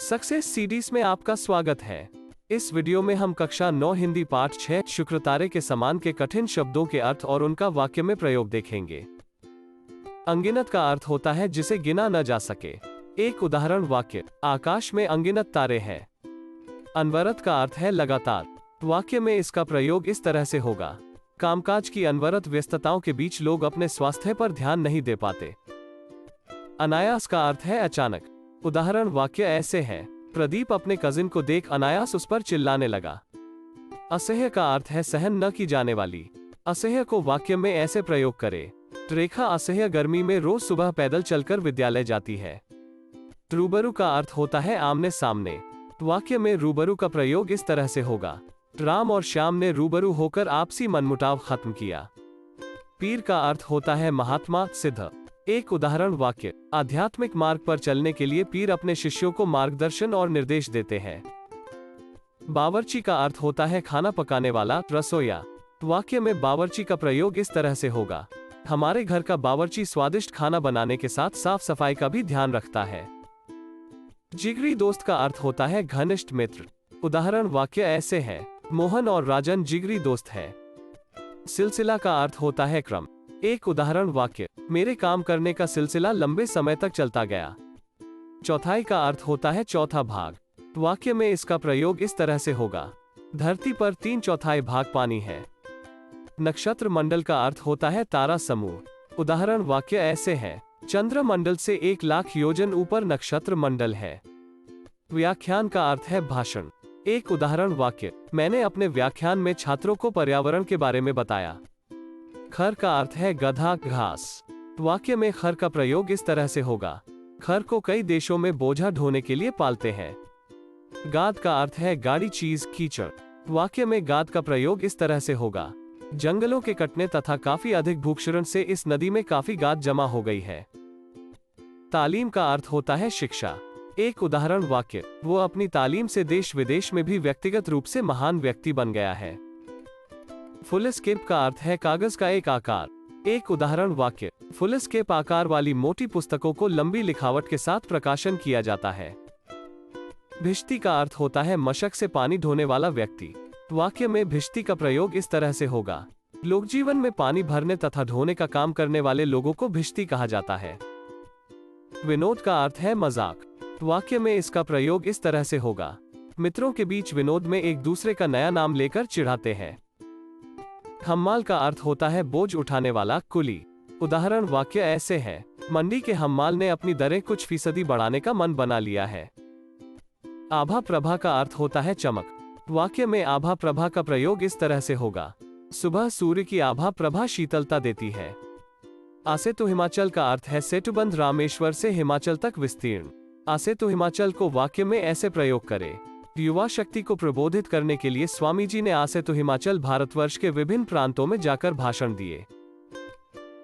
Success series में आपका स्वागत है। इस वीडियो में हम कक्षा 9 हिंदी पाठ 6 शुक्र तारे के समान के कठिन शब्दों के अर्थ और उनका वाक्य में प्रयोग देखेंगे। अनगिनत का अर्थ होता है जिसे गिना न जा सके। एक उदाहरण वाक्य, आकाश में अनगिनत तारे हैं। अनवरत का अर्थ है लगातार। वाक्य में इसका प्रयोग इस तरह से होगा, कामकाज की अनवरत व्यस्तताओं के बीच लोग अपने स्वास्थ्य पर ध्यान नहीं दे पाते। अनायास का अर्थ है अचानक। उदाहरण वाक्य ऐसे हैं, प्रदीप अपने कजिन को देख अनायास उस पर चिल्लाने लगा। असह्य का अर्थ है सहन न की जाने वाली। असह्य को वाक्य में ऐसे प्रयोग करें, रेखा असह्य गर्मी में रोज सुबह पैदल चलकर विद्यालय जाती है। रूबरू का अर्थ होता है आमने सामने। वाक्य में रूबरू का प्रयोग इस तरह से होगा, राम और श्याम ने रूबरू होकर आपसी मनमुटाव खत्म किया। पीर का अर्थ होता है महात्मा, सिद्ध। एक उदाहरण वाक्य, आध्यात्मिक मार्ग पर चलने के लिए पीर अपने शिष्यों को मार्गदर्शन और निर्देश देते हैं। बावर्ची का अर्थ होता है खाना पकाने वाला, रसोइया। वाक्य में बावर्ची का प्रयोग इस तरह से होगा, हमारे घर का बावर्ची स्वादिष्ट खाना बनाने के साथ साफ सफाई का भी ध्यान रखता है। जिगरी दोस्त का अर्थ होता है घनिष्ठ मित्र। उदाहरण वाक्य ऐसे हैं, मोहन और राजन जिगरी दोस्त है। सिलसिला का अर्थ होता है क्रम। एक उदाहरण वाक्य, मेरे काम करने का सिलसिला लंबे समय तक चलता गया। चौथाई का अर्थ होता है चौथा भाग। वाक्य में इसका प्रयोग इस तरह से होगा, धरती पर 3/4 भाग पानी है। नक्षत्र मंडल का अर्थ होता है तारा समूह। उदाहरण वाक्य ऐसे हैं, चंद्र मंडल से 1 लाख योजन ऊपर नक्षत्र मंडल है। व्याख्यान का अर्थ है भाषण। एक उदाहरण वाक्य, मैंने अपने व्याख्यान में छात्रों को पर्यावरण के बारे में बताया। खर का अर्थ है गधा, घास। वाक्य में खर का प्रयोग इस तरह से होगा, खर को कई देशों में बोझा ढोने के लिए पालते हैं। गाद का अर्थ है गाड़ी, चीज, कीचड़। वाक्य में गाद का प्रयोग इस तरह से होगा, जंगलों के कटने तथा काफी अधिक भूक्षरण से इस नदी में काफी गाद जमा हो गई है। तालीम का अर्थ होता है शिक्षा। एक उदाहरण वाक्य, वो अपनी तालीम से देश विदेश में भी व्यक्तिगत रूप से महान व्यक्ति बन गया है। फुलस्केप का अर्थ है कागज का एक आकार। एक उदाहरण वाक्य, फुलस्केप आकार वाली मोटी पुस्तकों को लंबी लिखावट के साथ प्रकाशन किया जाता है। भिश्ती का अर्थ होता है मशक से पानी ढोने वाला व्यक्ति। वाक्य में भिश्ती का प्रयोग इस तरह से होगा, लोक जीवन में पानी भरने तथा ढोने का काम करने वाले लोगों को भिश्ती कहा जाता है। विनोद का अर्थ है मजाक। वाक्य में इसका प्रयोग इस तरह से होगा, मित्रों के बीच विनोद में एक दूसरे का नया नाम लेकर चिढ़ाते हैं। हम्माल का अर्थ होता है बोझ उठाने वाला, कुली। उदाहरण वाक्य ऐसे हैं, मंडी के हम्माल ने अपनी दरें कुछ फीसदी बढ़ाने का मन बना लिया है। आभा प्रभा का अर्थ होता है चमक। वाक्य में आभा प्रभा का प्रयोग इस तरह से होगा, सुबह सूर्य की आभा प्रभा शीतलता देती है। आसेतु हिमाचल का अर्थ है सेतुबंध रामेश्वर से हिमाचल तक विस्तीर्ण। आसेतु हिमाचल को वाक्य में ऐसे प्रयोग करें, युवा शक्ति को प्रबोधित करने के लिए स्वामी जी ने आसेतु हिमाचल भारतवर्ष के विभिन्न प्रांतों में जाकर भाषण दिए।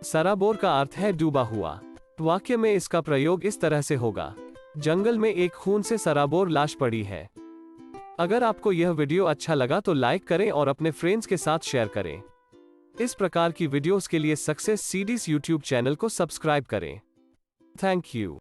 सराबोर का अर्थ है डूबा हुआ। वाक्य में इसका प्रयोग इस तरह से होगा, जंगल में एक खून से सराबोर लाश पड़ी है। अगर आपको यह वीडियो अच्छा लगा तो लाइक करें और अपने फ्रेंड्स के साथ शेयर करें। इस प्रकार की वीडियोस के लिए सक्सेस सीरीज यूट्यूब चैनल को सब्सक्राइब करें। Thank you.